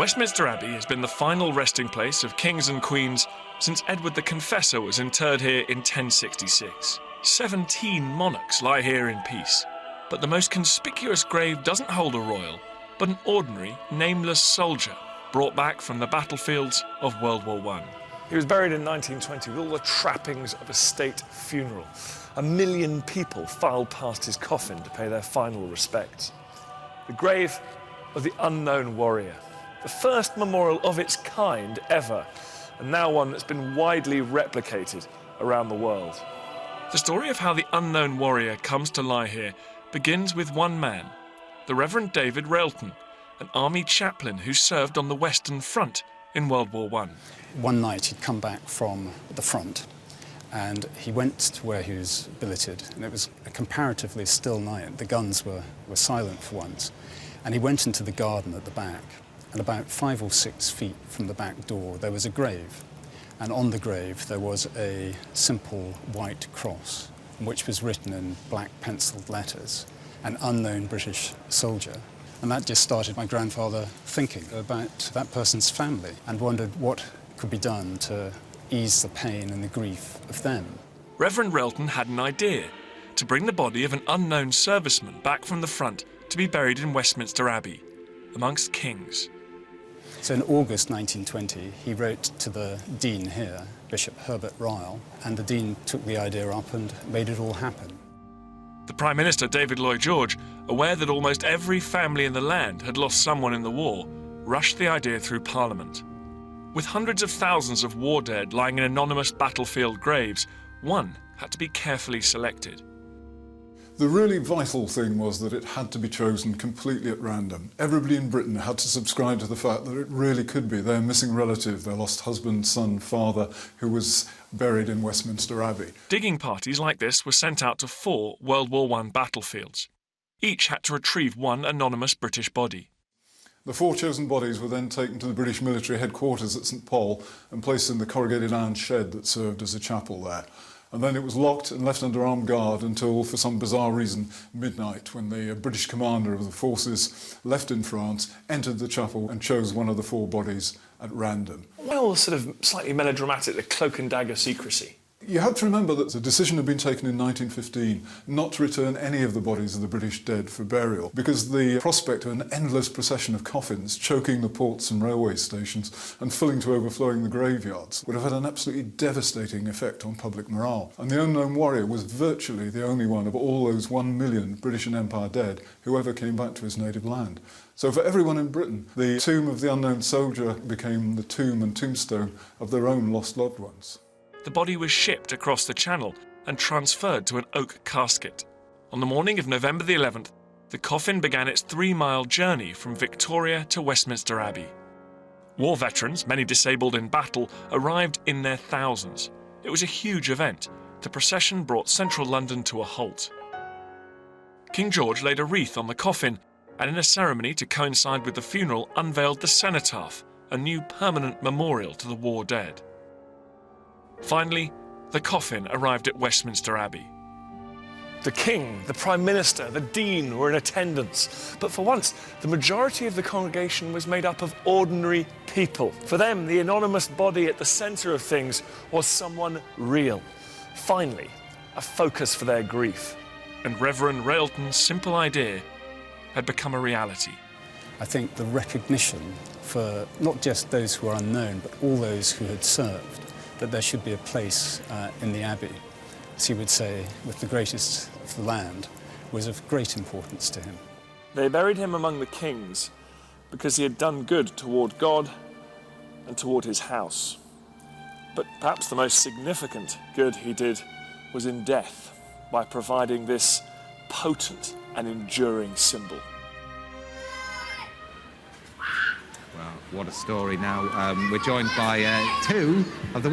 Westminster Abbey has been the final resting place of kings and queens since Edward the Confessor was interred here in 1066. 17 monarchs lie here in peace, but the most conspicuous grave doesn't hold a royal, but an ordinary, nameless soldier brought back from the battlefields of World War I. He was buried in 1920 with all the trappings of a state funeral. 1 million people filed past his coffin to pay their final respects. The grave of the unknown warrior, the first memorial of its kind ever, and now one that's been widely replicated around the world. The story of how the unknown warrior comes to lie here begins with one man, the Reverend David Railton, an army chaplain who served on the Western Front in World War I. One night he'd come back from the front and he went to where he was billeted, and it was a comparatively still night. The guns were silent for once, and he went into the garden at the back, and about 5 or 6 feet from the back door there was a grave, and on the grave there was a simple white cross which was written in black penciled letters, an unknown British soldier. And that just started my grandfather thinking about that person's family and wondered what could be done to ease the pain and the grief of them. Reverend Railton had an idea: to bring the body of an unknown serviceman back from the front to be buried in Westminster Abbey, amongst kings. So in August 1920, he wrote to the Dean here, Bishop Herbert Ryle, and the Dean took the idea up and made it all happen. The Prime Minister, David Lloyd George, aware that almost every family in the land had lost someone in the war, rushed the idea through Parliament. With hundreds of thousands of war dead lying in anonymous battlefield graves, one had to be carefully selected. The really vital thing was that it had to be chosen completely at random. Everybody in Britain had to subscribe to the fact that it really could be their missing relative, their lost husband, son, father, who was buried in Westminster Abbey. Digging parties like this were sent out to 4 World War I battlefields. Each had to retrieve one anonymous British body. The 4 chosen bodies were then taken to the British military headquarters at St Paul and placed in the corrugated iron shed that served as a chapel there. And then it was locked and left under armed guard until, for some bizarre reason, midnight, when the British commander of the forces left in France, entered the chapel and chose one of the 4 bodies at random. Why all sort of slightly melodramatic, the cloak and dagger secrecy? You have to remember that the decision had been taken in 1915 not to return any of the bodies of the British dead for burial, because the prospect of an endless procession of coffins choking the ports and railway stations and filling to overflowing the graveyards would have had an absolutely devastating effect on public morale. And the unknown warrior was virtually the only one of all those 1 million British and Empire dead who ever came back to his native land. So for everyone in Britain, the tomb of the unknown soldier became the tomb and tombstone of their own lost loved ones. The body was shipped across the Channel and transferred to an oak casket. On the morning of November the 11th, the coffin began its 3-mile journey from Victoria to Westminster Abbey. War veterans, many disabled in battle, arrived in their thousands. It was a huge event. The procession brought central London to a halt. King George laid a wreath on the coffin and, in a ceremony to coincide with the funeral, unveiled the cenotaph, a new permanent memorial to the war dead. Finally, the coffin arrived at Westminster Abbey. The King, the Prime Minister, the Dean were in attendance. But for once, the majority of the congregation was made up of ordinary people. For them, the anonymous body at the centre of things was someone real. Finally, a focus for their grief. And Reverend Railton's simple idea had become a reality. I think the recognition for not just those who are unknown, but all those who had served, that there should be a place in the Abbey, as he would say, with the greatest of the land, was of great importance to him. They buried him among the kings because he had done good toward God and toward his house. But perhaps the most significant good he did was in death, by providing this potent and enduring symbol. Well, what a story. Now we're joined by 2 of the